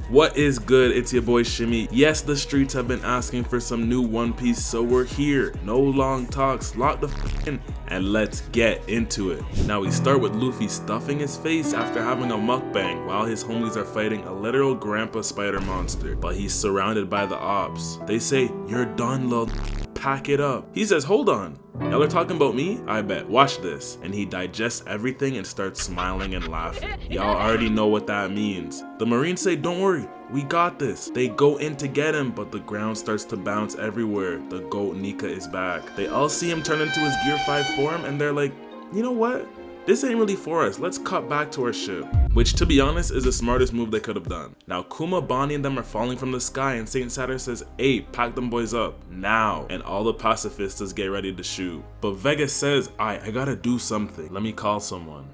What is good? It's your boy Shimmy. Yes, the streets have been asking for some new One Piece, so we're here. No long talks, lock the f in, and let's get into it. Now we start with Luffy stuffing his face after having a mukbang while his homies are fighting a literal grandpa spider monster, but he's surrounded by the ops. They say, "You're done, lil, pack it up." He says, "Hold on, y'all are talking about me? I bet, watch this." And he digests everything and starts smiling and laughing. Y'all already know what that means. The Marines say, "Don't worry, we got this." They go in to get him, but the ground starts to bounce everywhere. The goat Nikka is back. They all see him turn into his Gear 5 form and they're like, you know what? This ain't really for us, let's cut back to our ship. Which, to be honest, is the smartest move they could have done. Now Kuma, Bonney, and them are falling from the sky and St Saturn says, "Hey, pack them boys up, now." And all the Pacifistas get ready to shoot. But Vega says, I gotta do something. Let me call someone.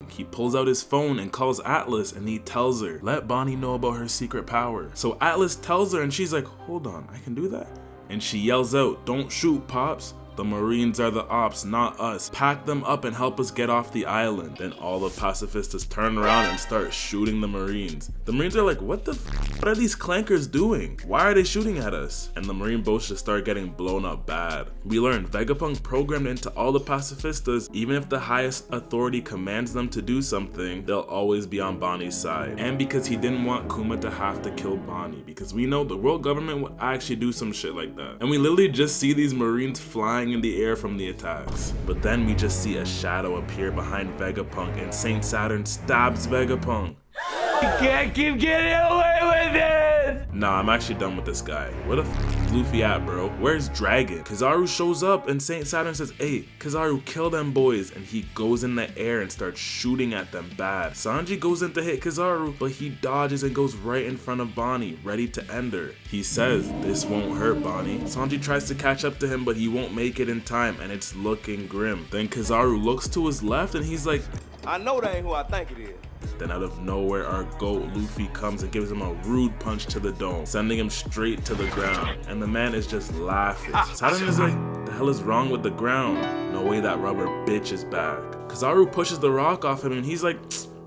He pulls out his phone and calls Atlas and he tells her, let Bonney know about her secret power. So Atlas tells her and she's like, hold on, I can do that? And she yells out, "Don't shoot, Pops. The Marines are the ops, not us. Pack them up and help us get off the island." Then all the Pacifistas turn around and start shooting the Marines. The Marines are like, what are these clankers doing? Why are they shooting at us? And the Marine boats just start getting blown up bad. We learn Vegapunk programmed into all the Pacifistas, even if the highest authority commands them to do something, they'll always be on Bonney's side. And because he didn't want Kuma to have to kill Bonney, because we know the world government would actually do some shit like that. And we literally just see these Marines flying in the air from the attacks. But then we just see a shadow appear behind Vegapunk and St Saturn stabs Vegapunk. You can't keep getting away with this! Nah, I'm actually done with this guy. Where the f is Luffy at, bro? Where's Dragon? Kizaru shows up and St Saturn says, "Hey, Kizaru, kill them boys." And he goes in the air and starts shooting at them bad. Sanji goes in to hit Kizaru, but he dodges and goes right in front of Bonney, ready to end her. He says, "This won't hurt, Bonney." Sanji tries to catch up to him, but he won't make it in time and it's looking grim. Then Kizaru looks to his left and he's like, I know that ain't who I think it is. Then out of nowhere, our GOAT Luffy comes and gives him a rude punch to the dome, sending him straight to the ground. And the man is just laughing. Saturn is like, the hell is wrong with the ground? No way that rubber bitch is back. Kizaru pushes the rock off him and he's like,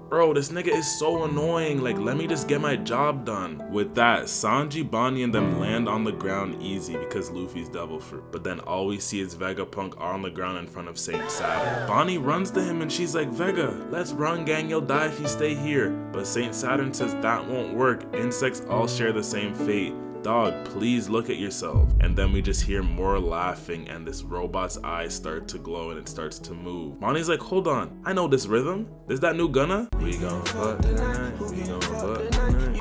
bro, this nigga is so annoying, like let me just get my job done. With that, Sanji, Bonney, and them land on the ground easy because Luffy's devil fruit. But then all we see is Vegapunk on the ground in front of St Saturn. Bonney runs to him and she's like, Vega, let's run gang, you'll die if you stay here. But St Saturn says that won't work, insects all share the same fate. Dog, please look at yourself. And then we just hear more laughing and this robot's eyes start to glow and it starts to move. Bonnie's like, hold on, I know this rhythm. This that new Gunna? We gon' fuck tonight, we gon' fuck tonight.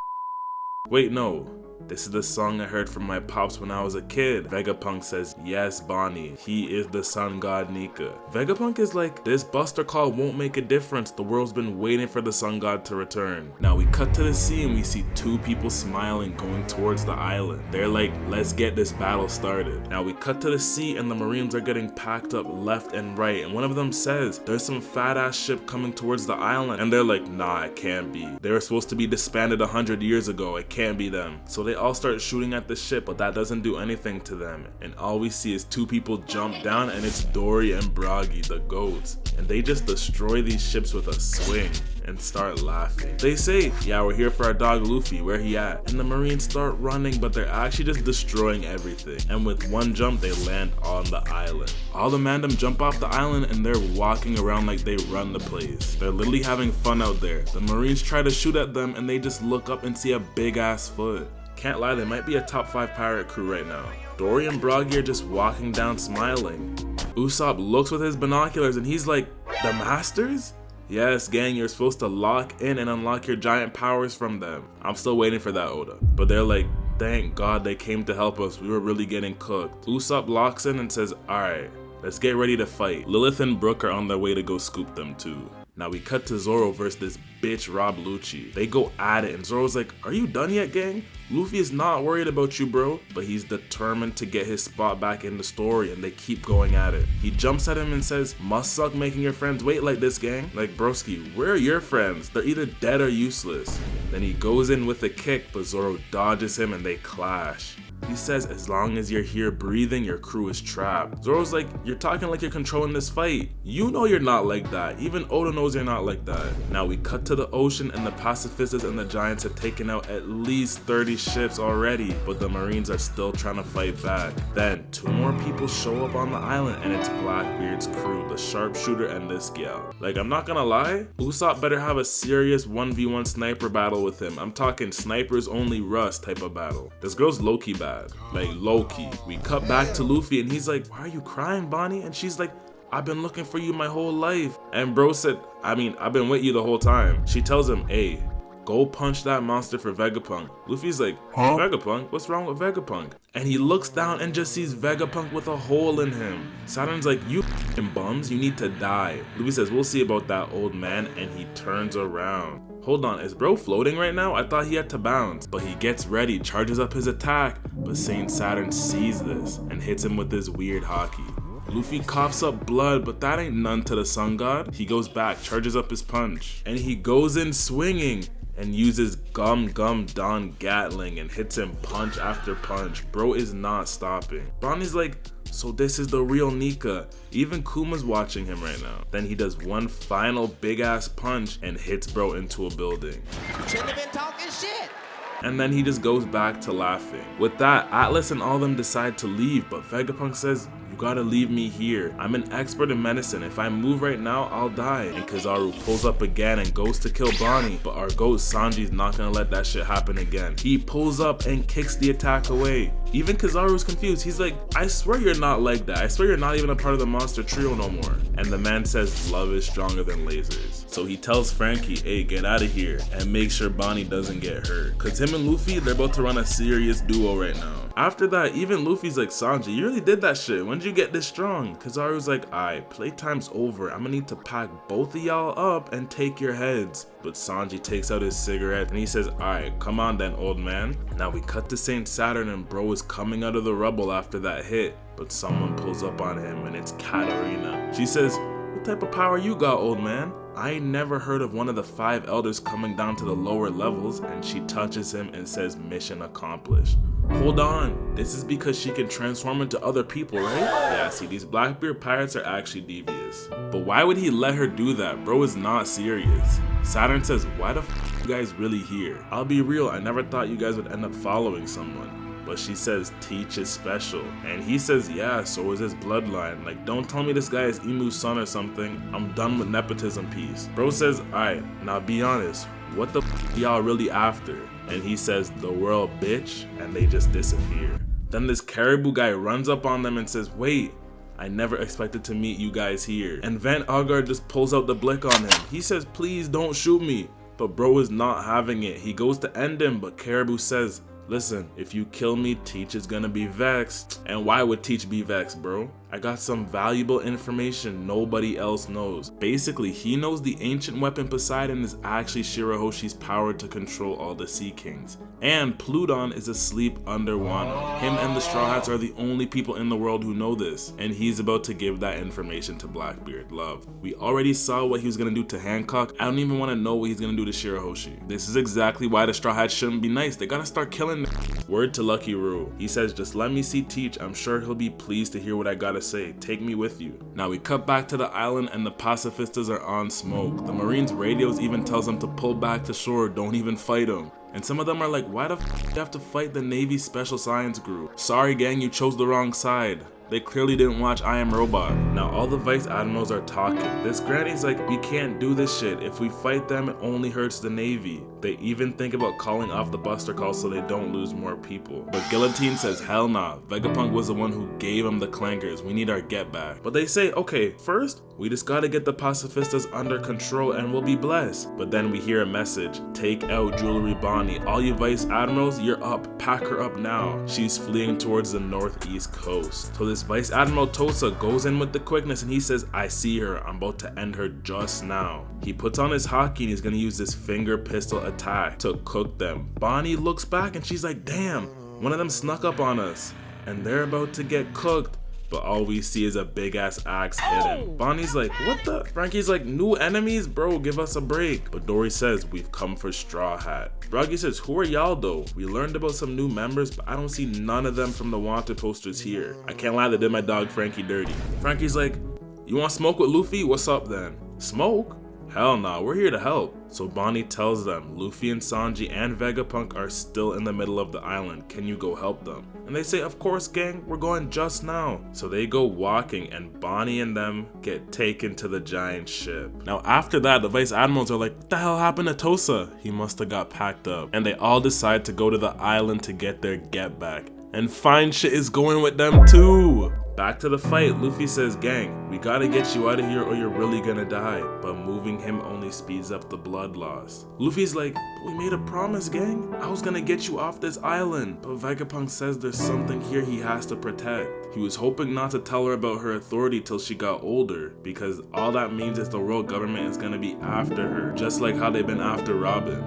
Wait, no. This is the song I heard from my pops when I was a kid. Vegapunk says, yes, Bonney, he is the sun god Nikka. Vegapunk is like, this buster call won't make a difference. The world's been waiting for the sun god to return. Now we cut to the sea and we see two people smiling going towards the island. They're like, let's get this battle started. Now we cut to the sea and the Marines are getting packed up left and right. And one of them says, there's some fat ass ship coming towards the island. And they're like, nah, it can't be. They were supposed to be disbanded 100 years ago. It can't be them. So they all start shooting at the ship, but that doesn't do anything to them. And all we see is two people jump down and it's Dory and Bragi, the goats. And they just destroy these ships with a swing and start laughing. They say, yeah, we're here for our dog Luffy, where he at? And the Marines start running, but they're actually just destroying everything. And with one jump, they land on the island. All the Mandem jump off the island and they're walking around like they run the place. They're literally having fun out there. The Marines try to shoot at them and they just look up and see a big ass foot. Can't lie, they might be a top 5 pirate crew right now. Dory and Bragi are just walking down smiling. Usopp looks with his binoculars and he's like, the masters? Yes, gang, you're supposed to lock in and unlock your giant powers from them. I'm still waiting for that, Oda. But they're like, thank God they came to help us. We were really getting cooked. Usopp locks in and says, alright, let's get ready to fight. Lilith and Brook are on their way to go scoop them too. Now we cut to Zoro versus this bitch Rob Lucci. They go at it and Zoro's like, are you done yet, gang? Luffy is not worried about you, bro, but he's determined to get his spot back in the story and they keep going at it. He jumps at him and says, must suck making your friends wait like this, gang. Like, broski, where are your friends? They're either dead or useless. Then he goes in with a kick, but Zoro dodges him and they clash. He says, as long as you're here breathing, your crew is trapped. Zoro's like, you're talking like you're controlling this fight. You know you're not like that. Even Oda knows you're not like that. Now we cut to the ocean and the Pacifistas and the Giants have taken out at least 30 ships already, but the Marines are still trying to fight back. Then 2 more people show up on the island and it's Blackbeard's crew, the sharpshooter and this gal. Like, I'm not gonna lie, Usopp better have a serious 1v1 sniper battle with him. I'm talking snipers only Rust type of battle. This girl's low-key bad, like low-key. We cut back to Luffy and he's like, why are you crying, Bonney? And she's like, I've been looking for you my whole life. And bro said, I've been with you the whole time. She tells him, hey, go punch that monster for Vegapunk. Luffy's like, huh? Vegapunk? What's wrong with Vegapunk? And he looks down and just sees Vegapunk with a hole in him. Saturn's like, you f***ing bums, you need to die. Luffy says, we'll see about that, old man, and he turns around. Hold on, is bro floating right now? I thought he had to bounce. But he gets ready, charges up his attack, but St Saturn sees this and hits him with this weird hockey. Luffy coughs up blood, but that ain't none to the sun god. He goes back, charges up his punch, and he goes in swinging and uses Gum Don Gatling and hits him punch after punch. Bro is not stopping. Bonnie's like, so this is the real Nikka. Even Kuma's watching him right now. Then he does one final big ass punch and hits bro into a building. Shouldn't have been talking shit. And then he just goes back to laughing. With that, Atlas and all them decide to leave, but Vegapunk says, you gotta leave me here. I'm an expert in medicine. If I move right now, I'll die. And Kizaru pulls up again and goes to kill Bonney, but our goat Sanji's not gonna let that shit happen again. He pulls up and kicks the attack away. Even Kizaru's confused. He's like, I swear you're not like that. I swear you're not even a part of the monster trio no more. And the man says love is stronger than lasers. So he tells Frankie, hey, get out of here and make sure Bonney doesn't get hurt. Cause him and Luffy, they're about to run a serious duo right now. After that, even Luffy's like, Sanji, you really did that shit. When did you get this strong? Kizaru's like, alright, playtime's over. I'm gonna need to pack both of y'all up and take your heads. But Sanji takes out his cigarette and he says, alright, come on then, old man. Now we cut to St Saturn and bro is coming out of the rubble after that hit. But someone pulls up on him and it's Katarina. She says, what type of power you got, old man? I ain't never heard of one of the 5 elders coming down to the lower levels, and she touches him and says mission accomplished. Hold on, this is because she can transform into other people, right? Yeah, see, these Blackbeard pirates are actually devious. But why would he let her do that? Bro is not serious. Saturn says, why the f you guys really here? I'll be real, I never thought you guys would end up following someone. But she says Teach is special, and he says yeah, so is his bloodline. Like, don't tell me this guy is Imu's son or something. I'm done with nepotism piece. Bro says, alright, now be honest, what the f y'all really after? And he says, the world, bitch, and they just disappear. Then this caribou guy runs up on them and says, wait, I never expected to meet you guys here. And Van Agar just pulls out the blick on him. He says, please don't shoot me. But bro is not having it. He goes to end him, but Caribou says, listen, if you kill me, Teach is gonna be vexed. And why would Teach be vexed, bro? I got some valuable information nobody else knows. Basically, he knows the ancient weapon Poseidon is actually Shirahoshi's power to control all the Sea Kings. And Pluton is asleep under Wano. Him and the Straw Hats are the only people in the world who know this. And he's about to give that information to Blackbeard. Love. We already saw what he was gonna do to Hancock. I don't even wanna know what he's gonna do to Shirahoshi. This is exactly why the Straw Hats shouldn't be nice. They gotta start killing them. Word to Lucky Roo. He says, just let me see Teach. I'm sure he'll be pleased to hear what I gotta say. Take me with you. Now we cut back to the island and the Pacifistas are on smoke. The Marines' radios even tells them to pull back to shore, don't even fight them. And some of them are like, why the f you have to fight the Navy Special Science Group? Sorry gang, you chose the wrong side. They clearly didn't watch I Am Robot. Now all the vice admirals are talking. This granny's like, we can't do this shit. If we fight them, it only hurts the Navy. They even think about calling off the Buster Call so they don't lose more people. But Guillotine says, hell nah. Vegapunk was the one who gave them the clankers. We need our get back. But they say, okay, first, we just gotta get the Pacifistas under control and we'll be blessed. But then we hear a message. Take out Jewelry Bonney. All you vice admirals, you're up. Pack her up now. She's fleeing towards the northeast coast. So this Vice Admiral Tosa goes in with the quickness and he says, I see her. I'm about to end her just now. He puts on his hockey and he's gonna use this finger pistol attack to cook them. Bonney looks back and she's like, damn, one of them snuck up on us. And they're about to get cooked. but all we see is a big ass axe hidden. Bonnie's like, what the? Frankie's like, new enemies? Bro, give us a break. But Dory says, we've come for Straw Hat. Froggy says, who are y'all though? We learned about some new members, but I don't see none of them from the wanted posters here. I can't lie, they did my dog Frankie dirty. Frankie's like, you want smoke with Luffy? What's up then? Smoke? Hell nah, we're here to help. So Bonney tells them Luffy and Sanji and Vegapunk are still in the middle of the island. Can you go help them? And they say, of course gang, we're going just now. So they go walking and Bonney and them get taken to the giant ship. Now after that, the vice admirals are like, what the hell happened to Tosa? He must have got packed up. And they all decide to go to the island to get their get back. And fine shit is going with them too. Back to the fight, Luffy says, gang, we gotta get you out of here or you're really gonna die. But moving him only speeds up the blood loss. Luffy's like, we made a promise, gang. I was gonna get you off this island. But Vegapunk says there's something here he has to protect. He was hoping not to tell her about her authority till she got older, because all that means is the world government is gonna be after her, just like how they've been after Robin.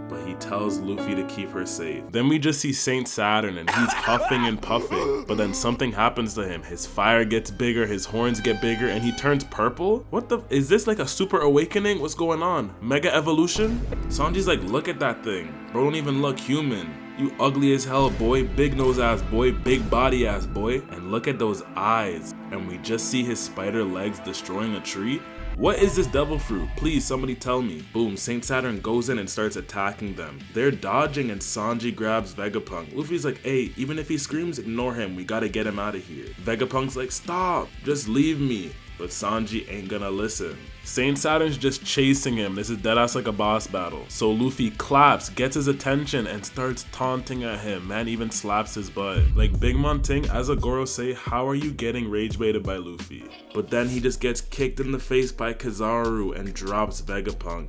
But he tells Luffy to keep her safe. Then we just see St Saturn and he's huffing and puffing, but then something happens to him. His fire gets bigger, his horns get bigger, and he turns purple? What the, is this like a super awakening? What's going on? Mega evolution? Sanji's like, look at that thing. Bro, don't even look human. You ugly as hell, boy. Big nose ass boy, big body ass boy. And look at those eyes. And we just see his spider legs destroying a tree. What is this devil fruit? Please, somebody tell me. Boom, St. Saturn goes in and starts attacking them. They're dodging and Sanji grabs Vegapunk. Luffy's like, hey, even if he screams, ignore him. We gotta get him out of here. Vegapunk's like, stop, just leave me. But Sanji ain't gonna listen. St. Saturn's just chasing him. This is deadass like a boss battle. So Luffy claps, gets his attention, and starts taunting at him. Man even slaps his butt. Like, Big Mom Ting, as a Gorosei, how are you getting rage baited by Luffy? But then he just gets kicked in the face by Kizaru and drops Vegapunk.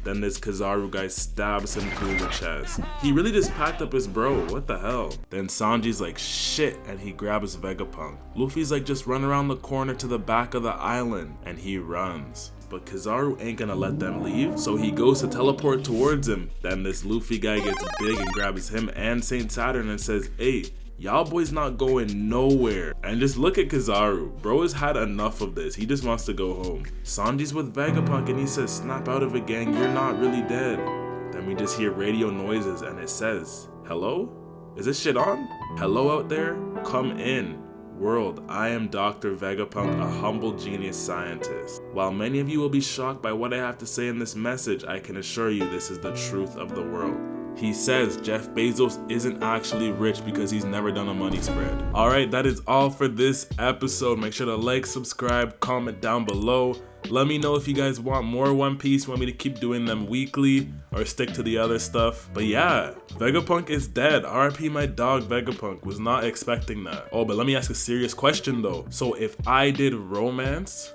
Then this Kizaru guy stabs him through the chest. He really just packed up his bro, what the hell? Then Sanji's like, shit, and he grabs Vegapunk. Luffy's like, just run around the corner to the back of the island, and he runs. But Kizaru ain't gonna let them leave, so he goes to teleport towards him. Then this Luffy guy gets big and grabs him and St. Saturn and says, hey, y'all boys not going nowhere. And just look at Kizaru. Bro has had enough of this. He just wants to go home. Sanji's with Vegapunk and he says, snap out of it, gang. You're not really dead. Then we just hear radio noises and it says, hello? Is this shit on? Hello out there? Come in. World, I am Dr. Vegapunk, a humble genius scientist. While many of you will be shocked by what I have to say in this message, I can assure you this is the truth of the world. He says Jeff Bezos isn't actually rich because he's never done a money spread. Alright, that is all for this episode. Make sure to like, subscribe, comment down below. Let me know if you guys want more One Piece, want me to keep doing them weekly, or stick to the other stuff. But yeah, Vegapunk is dead. RIP my dog Vegapunk. Was not expecting that. Oh, but let me ask a serious question though. So if I did romance,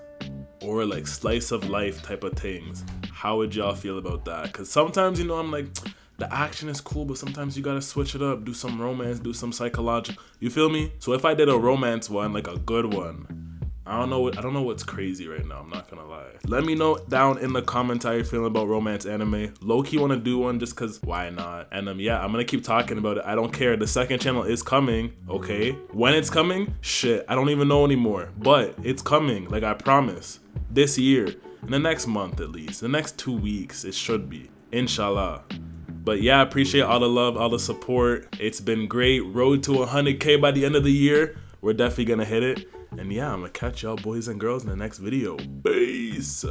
or like slice of life type of things, how would y'all feel about that? Because sometimes, you know, I'm like, the action is cool, but sometimes you gotta switch it up, do some romance, do some psychological, you feel me? So if I did a romance one, like a good one, I don't know what's crazy right now, I'm not gonna lie. Let me know down in the comments how you're feeling about romance anime. Low-key wanna do one just cause why not? And yeah, I'm gonna keep talking about it. I don't care, the second channel is coming, okay? When it's coming, shit, I don't even know anymore. But it's coming, like I promise. This year, in the next month at least, the next 2 weeks, it should be, inshallah. But yeah, I appreciate all the love, all the support. It's been great. Road to 100K by the end of the year. We're definitely gonna hit it. And yeah, I'm gonna catch y'all boys and girls in the next video. Peace.